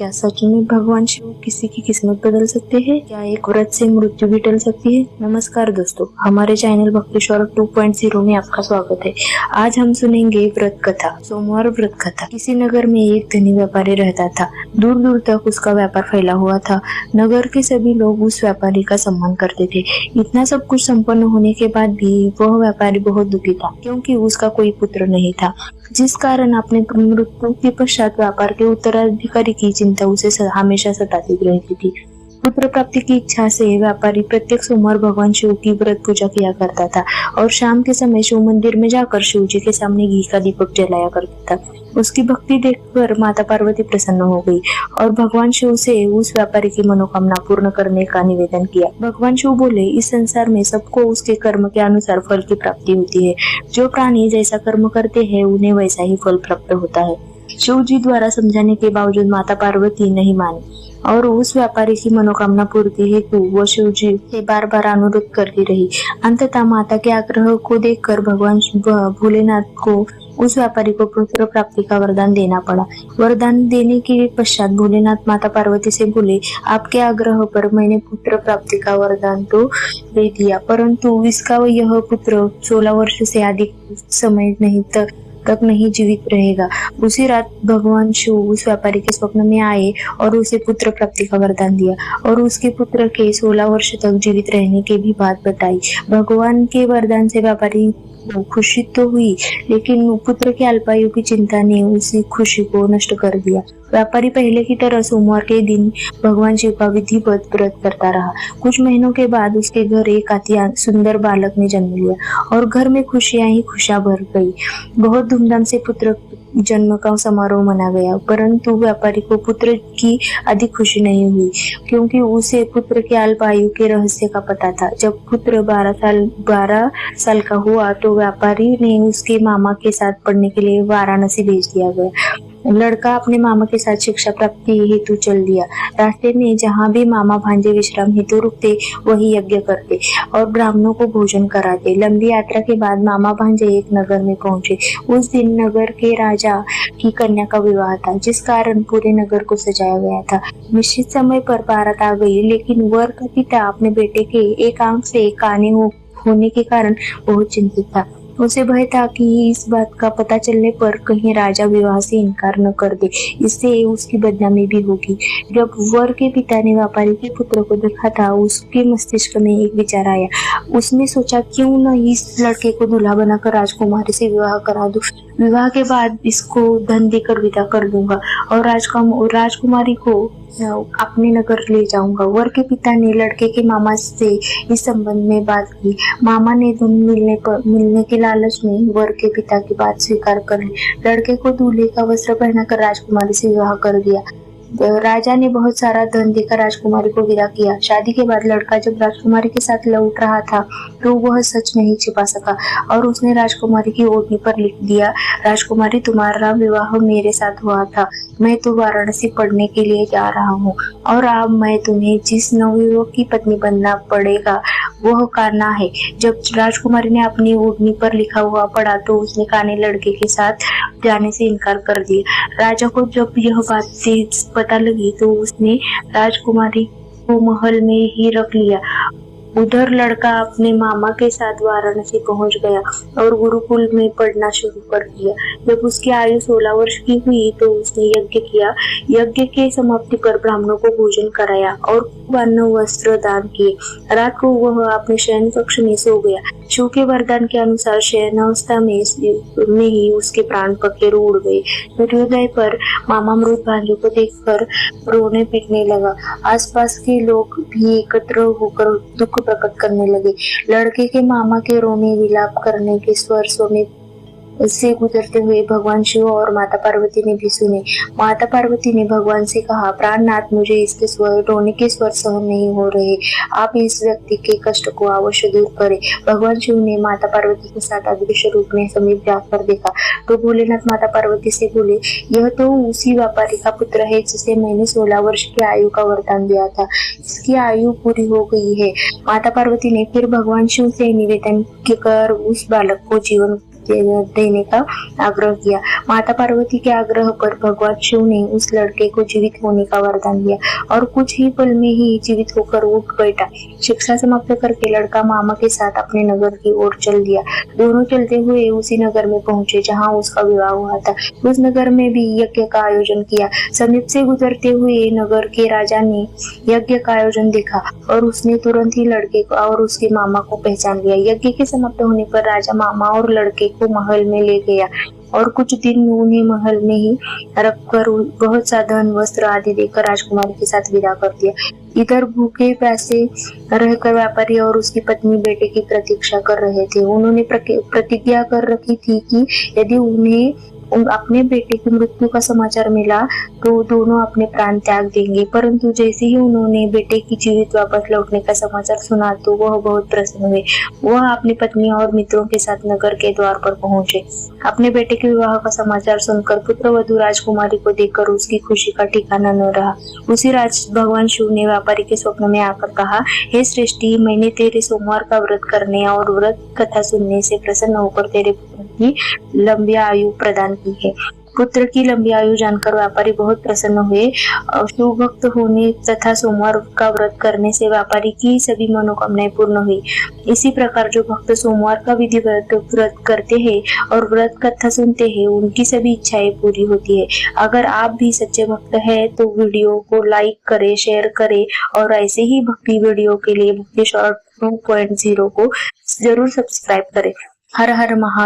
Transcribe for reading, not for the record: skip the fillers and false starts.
क्या सच में भगवान शिव किसी की किस्मत बदल सकते हैं? क्या एक व्रत से मृत्यु भी टल सकती है? नमस्कार दोस्तों, हमारे चैनल भक्ति सौरभ 2.0 में आपका स्वागत है। आज हम सुनेंगे व्रत कथा। सोमवार व्रत कथा। किसी नगर में एक धनी व्यापारी रहता था। दूर दूर तक उसका व्यापार फैला हुआ था। नगर के सभी लोग उस व्यापारी का सम्मान करते थे। इतना सब कुछ संपन्न होने के बाद भी वह व्यापारी बहुत दुखी था, क्योंकि उसका कोई पुत्र नहीं था, जिस कारण अपने मृत्यु के पश्चात व्यापार के उत्तराधिकारी की चिंता उसे हमेशा सताती रहती थी। पुत्र प्राप्ति की इच्छा से व्यापारी प्रत्येक सोमवार भगवान शिव की व्रत पूजा किया करता था और शाम के समय शिव मंदिर में जाकर शिव जी के सामने घी का दीपक जलाया करता था। उसकी भक्ति देखकर माता पार्वती प्रसन्न हो गई और भगवान शिव से उस व्यापारी की मनोकामना पूर्ण करने का निवेदन किया। भगवान शिव बोले, इस संसार में सबको उसके कर्म के अनुसार फल की प्राप्ति होती है। जो प्राणी जैसा कर्म करते हैं उन्हें वैसा ही फल प्राप्त होता है। शिव जी द्वारा समझाने के बावजूद माता पार्वती नहीं मानी और उस व्यापारी की मनोकामना पूर्ति हेतु वो शिव जी से बार बार अनुरोध करती रही। अंततः माता के आग्रह को देखकर भगवान भोलेनाथ को उस व्यापारी को पुत्र प्राप्ति का वरदान देना पड़ा। वरदान देने के पश्चात भोलेनाथ माता पार्वती से बोले, आपके आग्रह पर मैंने पुत्र प्राप्ति का वरदान तो दे दिया, परंतु इसका यह पुत्र 16 वर्ष से अधिक समय तक नहीं जीवित रहेगा। उसी रात भगवान शिव उस व्यापारी के स्वप्न में आए और उसे पुत्र प्राप्ति का वरदान दिया और उसके पुत्र के 16 वर्ष तक जीवित रहने की भी बात बताई। भगवान के वरदान से व्यापारी खुशी तो हुई, लेकिन पुत्र के अल्पायु की चिंता ने उसी खुशी को नष्ट कर दिया। व्यापारी पहले की तरह सोमवार के दिन भगवान शिव का विधिवत व्रत करता रहा। कुछ महीनों के बाद उसके घर एक अति सुंदर बालक ने जन्म लिया और घर में खुशियां ही खुशियां भर गई। बहुत धूमधाम से पुत्र जन्म का समारोह मना गया, परंतु व्यापारी को पुत्र की अधिक खुशी नहीं हुई, क्योंकि उसे पुत्र के अल्प आयु के रहस्य का पता था। जब पुत्र 12 साल का हुआ तो व्यापारी ने उसके मामा के साथ पढ़ने के लिए वाराणसी भेज दिया गया। लड़का अपने मामा के साथ शिक्षा प्राप्ति हेतु चल दिया। रास्ते में जहाँ भी मामा भांजे विश्राम हेतु रुकते वही यज्ञ करते और ब्राह्मणों को भोजन कराते। लंबी यात्रा के बाद मामा भांजे एक नगर में पहुंचे। उस दिन नगर के राजा की कन्या का विवाह था, जिस कारण पूरे नगर को सजाया गया था। निश्चित समय पर बारात आ गई, लेकिन वर का पिता अपने बेटे के एक आंख से काने होने के कारण बहुत चिंतित था। उसे भय था कि इस बात का पता चलने पर कहीं राजा विवाह से इनकार न कर दे, इससे उसकी बदनामी भी होगी। जब वर के पिता ने व्यापारी के पुत्र को देखा था, उसके मस्तिष्क में एक विचार आया। उसने सोचा, क्यों न इस लड़के को दूल्हा बनाकर राजकुमारी से विवाह करा दूं। विवाह के बाद इसको धन देकर विदा कर दूंगा और राजकुमारी को अपने नगर ले जाऊंगा। वर के पिता ने लड़के के मामा से इस संबंध में बात की। मामा ने धन मिलने के लालच में वर के पिता की बात स्वीकार कर ली। लड़के को दूल्हे का वस्त्र पहनाकर राजकुमारी से विवाह कर दिया। राजा ने बहुत सारा धन देकर राजकुमारी को विदा किया। शादी के बाद लड़का जब राजकुमारी के साथ लौट रहा था तो वह सच नहीं छिपा सका और उसने राजकुमारी की ओढ़नी पर लिख दिया, राजकुमारी, तुम्हारा विवाह मेरे साथ हुआ था। मैं तो वाराणसी पढ़ने के लिए जा रहा हूँ और अब मैं तुम्हें जिस नवयुवक की पत्नी बनना पड़ेगा वह कान्हा है। जब राजकुमारी ने अपनी ओढ़नी पर लिखा हुआ पढ़ा तो उसने कान्हे लड़के के साथ जाने से इनकार कर दिया। राजा को जब यह बात पता लगी तो उसने राजकुमारी को महल में ही रख लिया। उधर लड़का अपने मामा के साथ वाराणसी पहुंच गया और गुरुकुल में पढ़ना शुरू कर दिया। जब उसकी आयु 16 वर्ष की हुई तो उसने यज्ञ किया। यज्ञ के समाप्ति पर ब्राह्मणों को भोजन कराया और अन्न वस्त्र दान किए। रात को वह अपने शयन कक्ष में सो गया। शिव के वरदान के अनुसार शयनावस्था में ही उसके प्राण पखेरु उड़ गए। सूर्योदय पर मामा मृत भांजों को देखकर रोने पीटने लगा। आसपास के लोग भी एकत्र होकर दुख प्रकट करने लगे। लड़के के मामा के रोने विलाप करने के स्वर सुने से गुजरते हुए भगवान शिव और माता पार्वती ने भी सुने। माता पार्वती ने भगवान से कहा, प्राणनाथ, मुझे इसके रोने के स्वर सहन नहीं हो रहे, आप इस व्यक्ति के कष्ट को अवश्य दूर करें। भगवान शिव ने माता पार्वती के साथ अदृश्य रूप में समीप जाकर देखा तो भोलेनाथ माता पार्वती से बोले, यह तो उसी व्यापारी का पुत्र है जिसे मैंने 16 वर्ष की आयु का वरदान दिया था। इसकी आयु पूरी हो गई है। माता पार्वती ने फिर भगवान शिव से निवेदन कर उस बालक को जीवन देने का आग्रह किया। माता पार्वती के आग्रह पर भगवान शिव ने उस लड़के को जीवित होने का वरदान दिया और कुछ ही पल में ही जीवित होकर उठ बैठा। शिक्षा समाप्त करके लड़का मामा के साथ अपने नगर की ओर चल दिया। दोनों चलते हुए उसी नगर में पहुंचे जहां उसका विवाह हुआ था। उस नगर में भी यज्ञ का आयोजन किया। समीप से गुजरते हुए नगर के राजा ने यज्ञ का आयोजन देखा और उसने तुरंत ही लड़के को और उसके मामा को पहचान लिया। यज्ञ के समाप्त होने पर राजा मामा और लड़के को महल में ले गया और कुछ दिन उन्हें महल में ही रखकर बहुत सा धन वस्त्र आदि देकर राजकुमारी के साथ विदा कर दिया। इधर भूखे प्यासे रहकर व्यापारी और उसकी पत्नी बेटे की प्रतीक्षा कर रहे थे। उन्होंने प्रतिज्ञा कर रखी थी कि यदि उन्हें अपने बेटे की मृत्यु का समाचार मिला तो दोनों अपने प्राण त्याग देंगे। परंतु जैसे ही उन्होंने बेटे की जीवित वापस लौटने का समाचार सुना तो वह बहुत प्रसन्न हुए। वह अपनी पत्नी और मित्रों के साथ नगर के द्वार पर पहुंचे। अपने बेटे के विवाह का समाचार सुनकर पुत्रवधू राजकुमारी को देखकर उसकी खुशी का ठिकाना न रहा। उसी रात भगवान शिव ने व्यापारी के स्वप्न में आकर कहा, हे श्रेष्ठी, मैंने तेरे सोमवार का व्रत करने और व्रत कथा सुनने से प्रसन्न होकर तेरे पुत्र की लंबी आयु प्रदान की है। पुत्र की लंबी आयु जानकर व्यापारी बहुत प्रसन्न हुए। शिव भक्त होने तथा सोमवार का व्रत करने से व्यापारी की सभी मनोकामनाएं पूर्ण हुई। इसी प्रकार जो भक्त सोमवार का विधिवत व्रत करते हैं और व्रत कथा सुनते हैं उनकी सभी इच्छाएं पूरी होती है। अगर आप भी सच्चे भक्त हैं तो वीडियो को लाइक करें, शेयर करें और ऐसे ही भक्ति वीडियो के लिए भक्ति शॉर्ट 2.0 को जरूर सब्सक्राइब करें। हर हर महादेव।